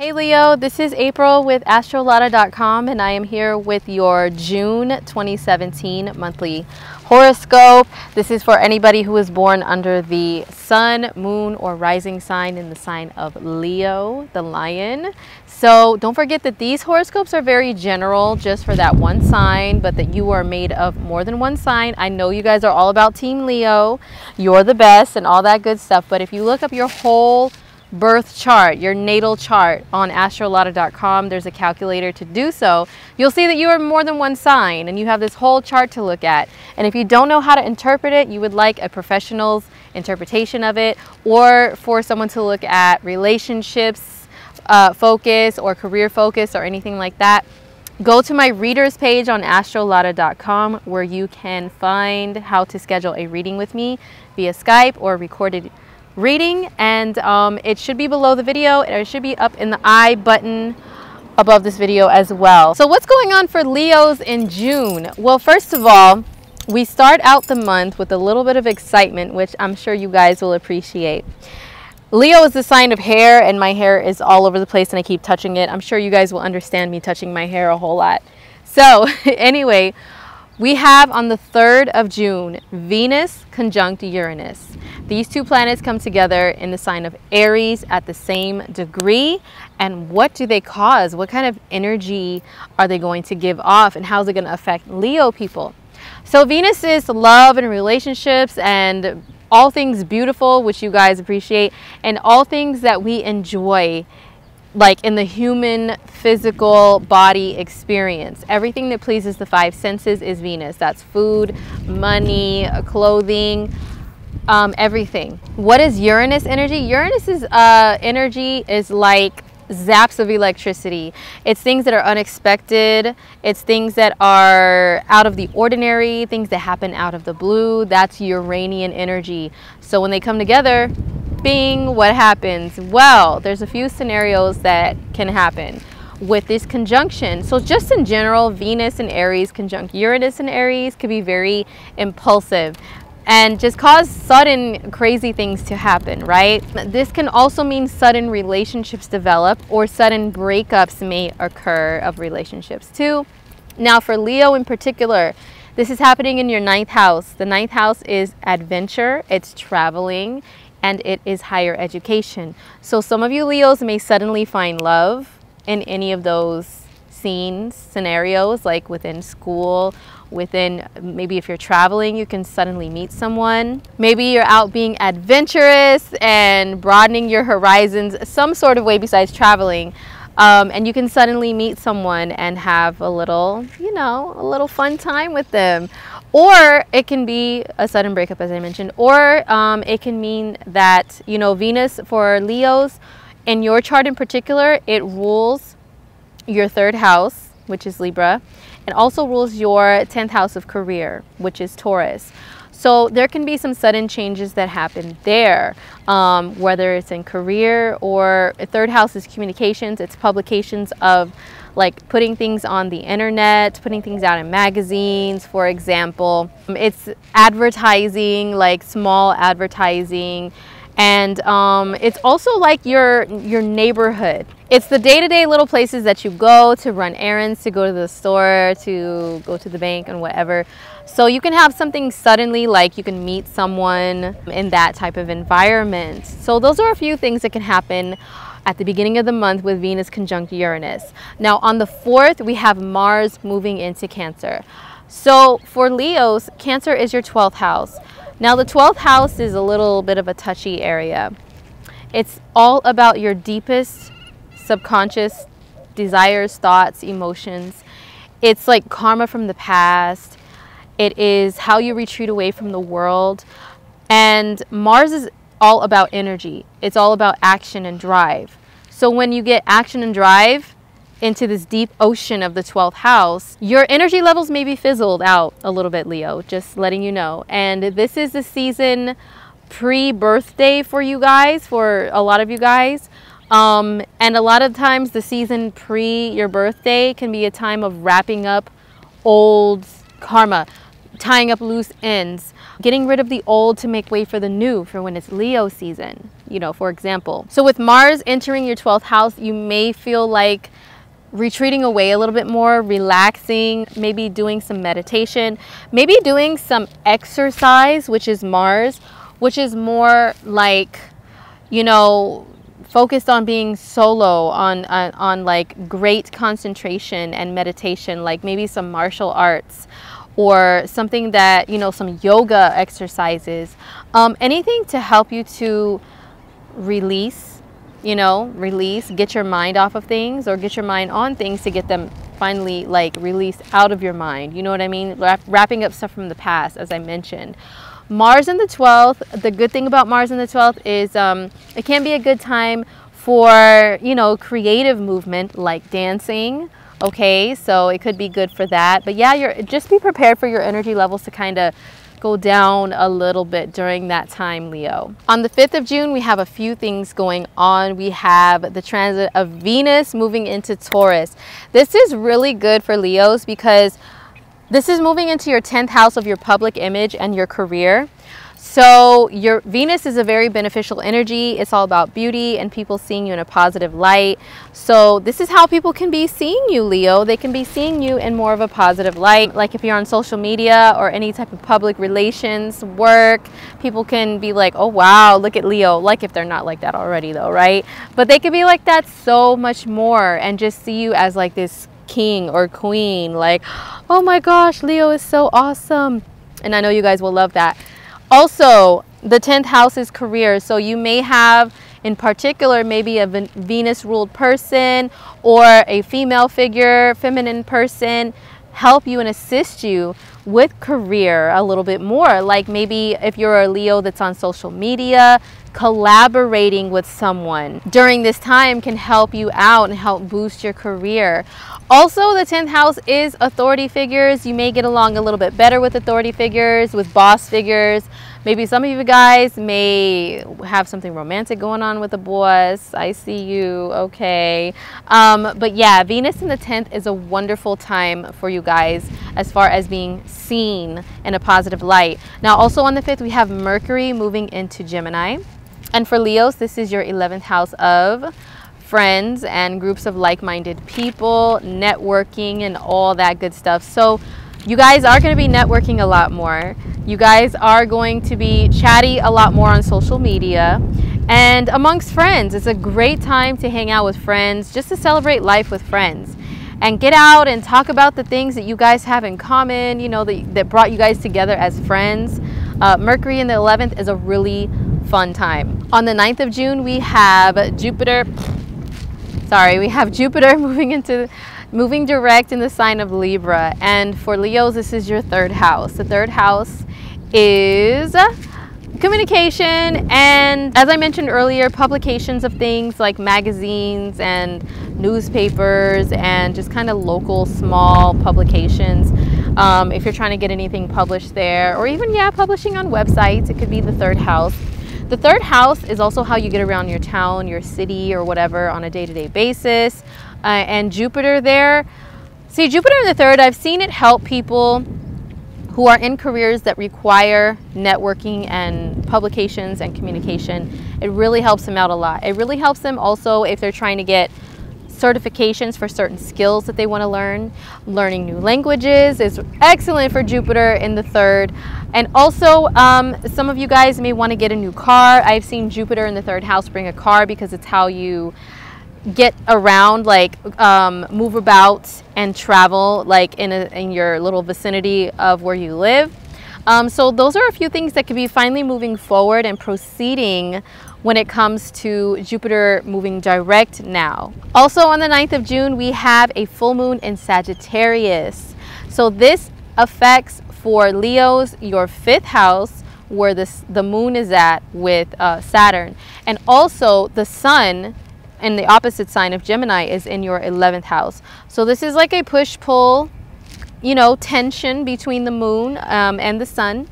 Hey Leo, this is April with astrolotta.com and I am here with your June 2017 monthly horoscope. This is for anybody who was born under the sun, moon, or rising sign in the sign of Leo, the lion. So don't forget that these horoscopes are very general just for that one sign, but that you are made of more than one sign. I know you guys are all about Team Leo. You're the best and all that good stuff. But if you look up your whole birth chart, your natal chart on astrolotta.com, there's a calculator to do so. You'll see that you are more than one sign and you have this whole chart to look at. And if you don't know how to interpret it, you would like a professional's interpretation of it, or for someone to look at relationships focus or career focus or anything like that, go to my readers page on astrolotta.com where you can find how to schedule a reading with me via Skype or recorded reading, and it should be below the video, and it should be up in the I button above this video as well. So what's going on for Leos in June? Well, first of all, we start out the month with a little bit of excitement, which I'm sure you guys will appreciate. Leo is the sign of hair, and my hair is all over the place and I keep touching it. I'm sure you guys will understand me touching my hair a whole lot. So anyway, we have on the 3rd of June, Venus conjunct Uranus. These two planets come together in the sign of Aries at the same degree. And what do they cause? What kind of energy are they going to give off? And how is it going to affect Leo people? So Venus is love and relationships and all things beautiful, which you guys appreciate, and all things that we enjoy, like in the human physical body experience. Everything that pleases the five senses is Venus. That's food, money, clothing, everything. What is Uranus energy? Uranus's energy is like zaps of electricity. It's things that are unexpected. It's things that are out of the ordinary, things that happen out of the blue. That's Uranian energy. So when they come together, bing, what happens? Well, there's a few scenarios that can happen with this conjunction. So just in general, Venus and Aries conjunct Uranus and Aries could be very impulsive and just cause sudden crazy things to happen, right? This can also mean sudden relationships develop, or sudden breakups may occur of relationships too. Now for Leo in particular, this is happening in your 9th house. The 9th house is adventure, it's traveling, and it is higher education. So some of you Leos may suddenly find love in any of those scenarios, like within school, within, maybe if you're traveling, you can suddenly meet someone. Maybe you're out being adventurous and broadening your horizons some sort of way besides traveling. And you can suddenly meet someone and have a little, you know, a little fun time with them. Or it can be a sudden breakup, as I mentioned, or it can mean that, you know, Venus for Leos, in your chart in particular, it rules your 3rd house, which is Libra, and also rules your 10th house of career, which is Taurus. So there can be some sudden changes that happen there, whether it's in career, or 3rd house is communications. It's publications of like putting things on the internet, putting things out in magazines, for example. It's advertising, like small advertising. And it's also like your neighborhood. It's the day-to-day little places that you go to run errands, to go to the store, to go to the bank and whatever. So you can have something suddenly, like you can meet someone in that type of environment. So those are a few things that can happen at the beginning of the month with Venus conjunct Uranus. Now on the 4th, we have Mars moving into Cancer. So for Leos, Cancer is your 12th house. Now the 12th house is a little bit of a touchy area. It's all about your deepest subconscious desires, thoughts, emotions. It's like karma from the past. It is how you retreat away from the world. And Mars is all about energy. It's all about action and drive. So when you get action and drive into this deep ocean of the 12th house, your energy levels may be fizzled out a little bit, Leo, just letting you know. And this is the season pre-birthday for you guys, for a lot of you guys. And a lot of times the season pre your birthday can be a time of wrapping up old karma, tying up loose ends, getting rid of the old to make way for the new, for when it's Leo season. for example. So with Mars entering your 12th house, you may feel like retreating away a little bit more, relaxing, maybe doing some meditation, maybe doing some exercise, which is Mars, which is more like, focused on being solo, on like great concentration and meditation, like maybe some martial arts or something that, some yoga exercises, anything to help you to release, get your mind off of things or get your mind on things to get them finally like released out of your mind. You know what I mean? Wrapping up stuff from the past, as I mentioned. Mars in the 12th, the good thing about Mars in the 12th is it can be a good time for, creative movement like dancing. Okay, so it could be good for that. But yeah, just be prepared for your energy levels to kind of go down a little bit during that time, Leo. On the 5th of June, we have a few things going on. We have the transit of Venus moving into Taurus. This is really good for Leos because this is moving into your 10th house of your public image and your career. So your Venus is a very beneficial energy. It's all about beauty and people seeing you in a positive light. So this is how people can be seeing you, Leo. They can be seeing you in more of a positive light. Like if you're on social media or any type of public relations work, people can be like, oh wow, look at Leo. Like if they're not like that already though, right? But they could be like that so much more and just see you as like this king or queen, like, oh my gosh, Leo is so awesome. And I know you guys will love that. Also, the 10th house is career. So you may have in particular maybe a Venus ruled person or a female figure, feminine person help you and assist you with career a little bit more. Like maybe if you're a Leo that's on social media, collaborating with someone during this time can help you out and help boost your career. Also, the 10th house is authority figures. You may get along a little bit better with authority figures, with boss figures. Maybe some of you guys may have something romantic going on with a boss. I see you, okay. But yeah, Venus in the 10th is a wonderful time for you guys as far as being seen in a positive light. Now, also on the 5th, we have Mercury moving into Gemini. And for Leos, this is your 11th house of friends and groups of like-minded people, networking and all that good stuff. So you guys are going to be networking a lot more. You guys are going to be chatty a lot more on social media and amongst friends. It's a great time to hang out with friends, just to celebrate life with friends and get out and talk about the things that you guys have in common, that brought you guys together as friends. Mercury in the 11th is a really fun time. On the 9th of June, we have Jupiter moving direct in the sign of Libra. And for Leos, this is your 3rd house. The 3rd house is communication and, as I mentioned earlier, publications of things like magazines and newspapers and just kind of local small publications. If you're trying to get anything published there, or even publishing on websites, it could be the 3rd house. The 3rd house is also how you get around your town, your city, or whatever on a day-to-day basis. And Jupiter there, see, Jupiter in the 3rd, I've seen it help people who are in careers that require networking and publications and communication. It really helps them out a lot. It really helps them also if they're trying to get certifications for certain skills that they want to learn. Learning new languages is excellent for Jupiter in the 3rd. And also, some of you guys may want to get a new car. I've seen Jupiter in the 3rd house bring a car because it's how you get around, like move about and travel, like in your little vicinity of where you live. So those are a few things that could be finally moving forward and proceeding when it comes to Jupiter moving direct now. Also on the 9th of June, we have a full moon in Sagittarius. So this affects for Leos your 5th house, where the moon is at with Saturn. And also the sun in the opposite sign of Gemini is in your 11th house. So this is like a push-pull, tension between the moon and the sun.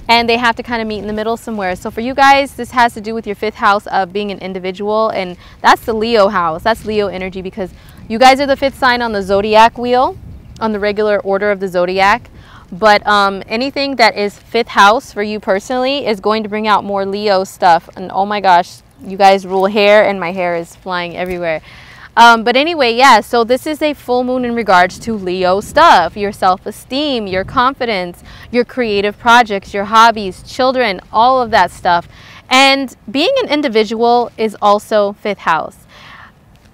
And they have to kind of meet in the middle somewhere. So for you guys, this has to do with your 5th house of being an individual. And that's the Leo house. That's Leo energy, because you guys are the 5th sign on the zodiac wheel, on the regular order of the zodiac. But anything that is 5th house for you personally is going to bring out more Leo stuff. And oh my gosh, You guys rule hair, and my hair is flying everywhere. But anyway, yeah, so this is a full moon in regards to Leo stuff, your self-esteem, your confidence, your creative projects, your hobbies, children, all of that stuff. And being an individual is also 5th house.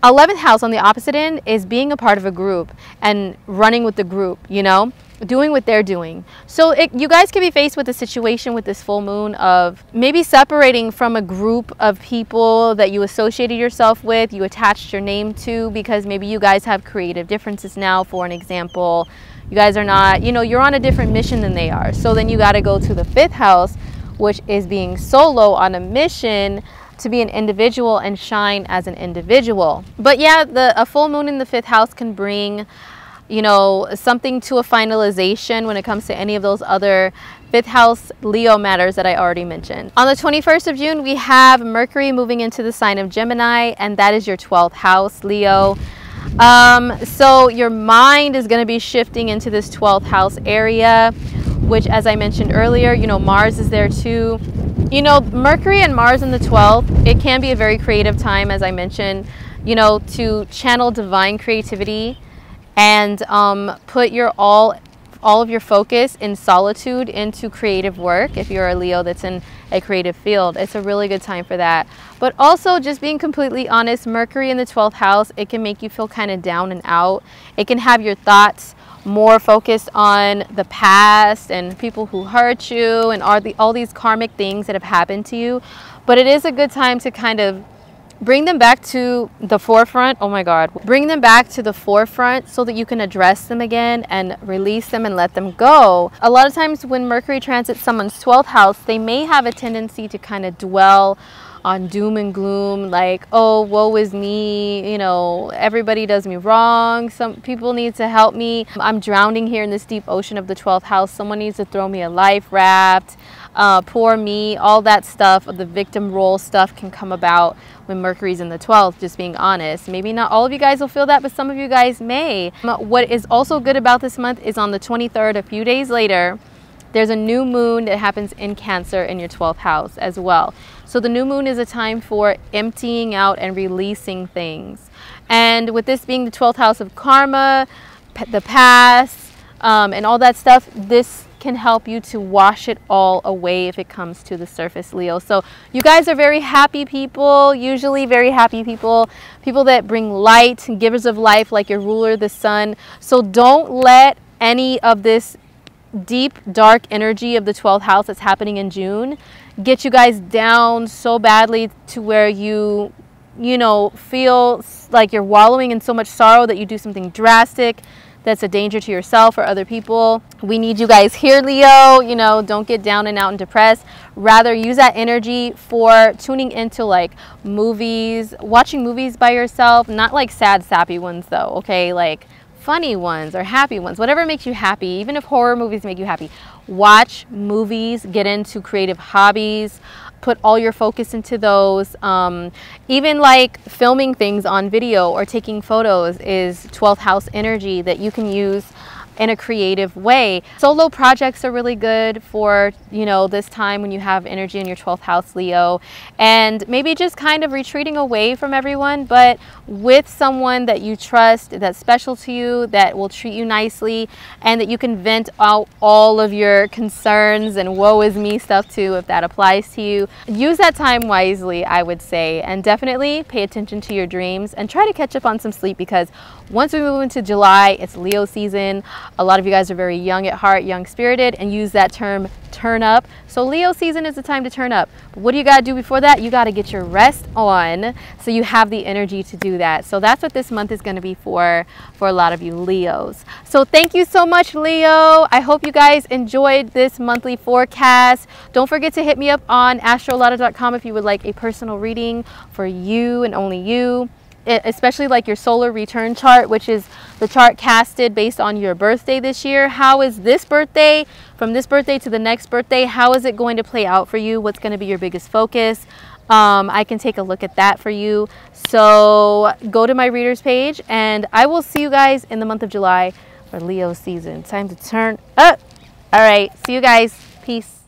11th house on the opposite end is being a part of a group and running with the group, you know, doing what they're doing. So you guys can be faced with a situation with this full moon of maybe separating from a group of people that you associated yourself with, you attached your name to, because maybe you guys have creative differences now. For an example, you guys are not, you know, you're on a different mission than they are. So then you got to go to the 5th house, which is being solo on a mission to be an individual and shine as an individual. But yeah, a full moon in the 5th house can bring, you know, something to a finalization when it comes to any of those other 5th house Leo matters that I already mentioned. On the 21st of June, we have Mercury moving into the sign of Gemini, and that is your 12th house, Leo. So your mind is going to be shifting into this 12th house area, which, as I mentioned earlier, you know, Mars is there too. You know, Mercury and Mars in the 12th, it can be a very creative time, as I mentioned, you know, to channel divine creativity and put your all of your focus in solitude into creative work. If you're a Leo that's in a creative field, it's a really good time for that. But also, just being completely honest, Mercury in the 12th house, it can make you feel kind of down and out. It can have your thoughts more focused on the past and people who hurt you and all these karmic things that have happened to you. But it is a good time to kind of bring them back to the forefront. Oh my God. Bring them back to the forefront so that you can address them again and release them and let them go. A lot of times when Mercury transits someone's 12th house, they may have a tendency to kind of dwell on doom and gloom, like, oh, woe is me, you know, everybody does me wrong, some people need to help me, I'm drowning here in this deep ocean of the 12th house, someone needs to throw me a life raft, poor me, all that stuff, the victim role stuff can come about when Mercury's in the 12th, just being honest. Maybe not all of you guys will feel that, but some of you guys may. What is also good about this month is on the 23rd, a few days later, there's a new moon that happens in Cancer in your 12th house as well. So the new moon is a time for emptying out and releasing things. And with this being the 12th house of karma, the past, and all that stuff, this can help you to wash it all away if it comes to the surface, Leo. So you guys are very happy people, usually very happy people, people that bring light and givers of life, like your ruler, the sun. So don't let any of this deep dark energy of the 12th house that's happening in June get you guys down so badly to where you know, feel like you're wallowing in so much sorrow that you do something drastic that's a danger to yourself or other people. We need you guys here, Leo. You know, don't get down and out and depressed. Rather use that energy for tuning into like movies, watching movies by yourself, not like sad sappy ones though, okay? Like funny ones or happy ones, whatever makes you happy. Even if horror movies make you happy, watch movies, get into creative hobbies, put all your focus into those. Even like filming things on video or taking photos is 12th house energy that you can use in a creative way. Solo projects are really good for, you know, this time when you have energy in your 12th house, Leo, and maybe just kind of retreating away from everyone, but with someone that you trust, that's special to you, that will treat you nicely, and that you can vent out all of your concerns and woe is me stuff too, if that applies to you. Use that time wisely, I would say, and definitely pay attention to your dreams and try to catch up on some sleep, because once we move into July, it's Leo season. A lot of you guys are very young at heart, young spirited, and use that term turn up. So Leo season is the time to turn up. But what do you got to do before that? You got to get your rest on so you have the energy to do that. So that's what this month is going to be for a lot of you Leos. So thank you so much, Leo. I hope you guys enjoyed this monthly forecast. Don't forget to hit me up on astrolotta.com if you would like a personal reading for you and only you. Especially like your solar return chart, which is the chart casted based on your birthday this year. How is this birthday, from this birthday to the next birthday, how is it going to play out for you? What's going to be your biggest focus? I can take a look at that for you. So go to my readers page, and I will see you guys in the month of July for Leo season. Time to turn up. All right, see you guys. Peace.